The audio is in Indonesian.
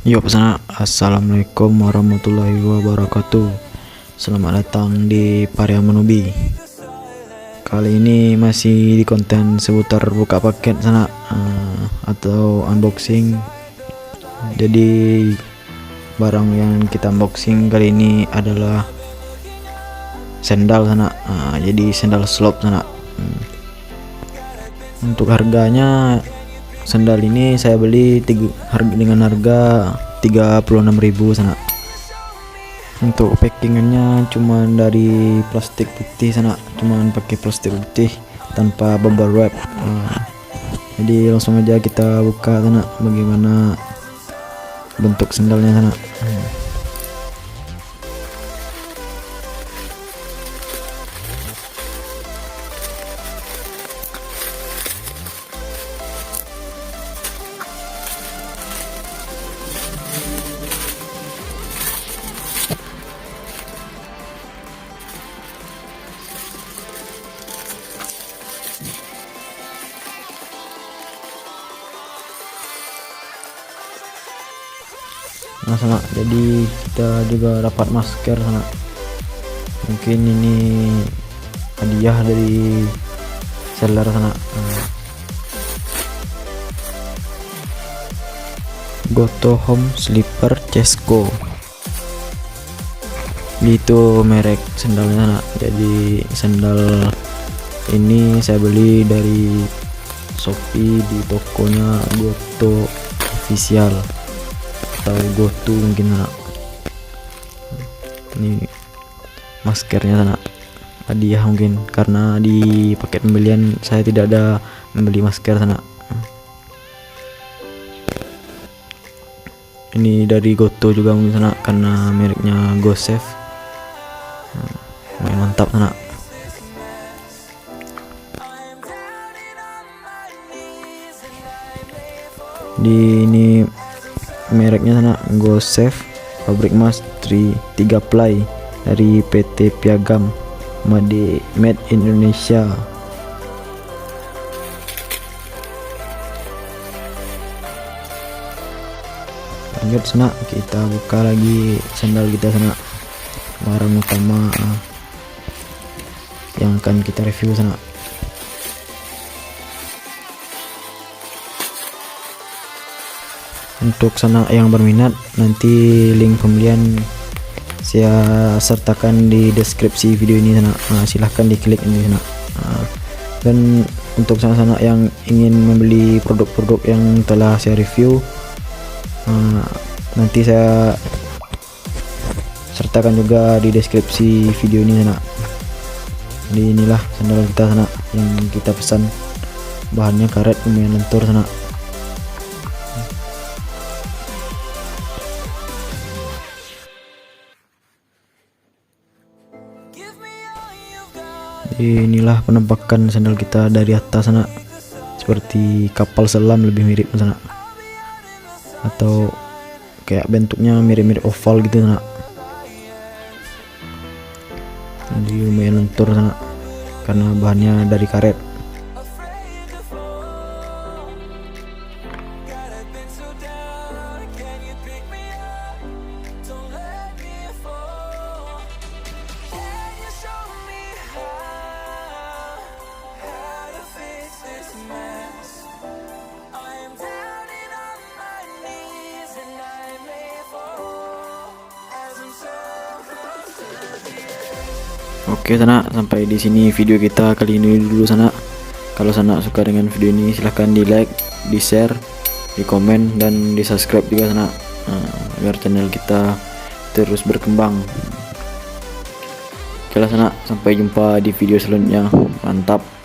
Yo pesana, assalamualaikum warahmatullahi wabarakatuh. Selamat datang di Pariaman Ubi. Kali ini masih di konten seputar buka paket sana atau unboxing. Jadi barang yang kita unboxing kali ini adalah sendal sana. Jadi sendal slop sana. Untuk harganya, sendal ini saya beli dengan harga 36.000 sana. Untuk packingannya cuman dari plastik putih sana, cuman pakai plastik putih tanpa bubble wrap. Jadi langsung aja kita buka sana bagaimana bentuk sendalnya sana. Nah sana, jadi kita juga dapat masker sana. Mungkin ini hadiah dari seller sana. Goto Home Slipper Cesco, itu merek sendalnya sana. Jadi sendal ini saya beli dari Shopee di tokonya Goto Official atau GoTo mungkin sana. Ini maskernya sana, hadiah mungkin karena di paket pembelian saya tidak ada membeli masker sana. Ini dari GoTo juga mungkin sana karena mereknya GoSafe. Mantap sana. Di ini mereknya sana GoSafe Fabric Mask 3 ply dari PT Piagam, made in Indonesia. Lanjut sana, kita buka lagi sandal kita sana, barang utama yang akan kita review sana. Untuk sana yang berminat, nanti link pembelian saya sertakan di deskripsi video ini sana. Silahkan diklik ini sana. Dan untuk sana yang ingin membeli produk-produk yang telah saya review, nanti saya sertakan juga di deskripsi video ini sana. Jadi inilah sandal kita sana yang kita pesan, bahannya karet lumayan lentur sana. Inilah penampakan sandal kita dari atas sana, seperti kapal selam, lebih mirip sana, atau kayak bentuknya mirip-mirip oval gitu sana. Jadi lumayan lentur sana karena bahannya dari karet. Oke sana, sampai di sini video kita kali ini dulu sana. Kalau sana suka dengan video ini, silahkan di like, di share, di komen, dan di subscribe juga sana, agar channel kita terus berkembang. Oke lah sana, sampai jumpa di video selanjutnya. Mantap.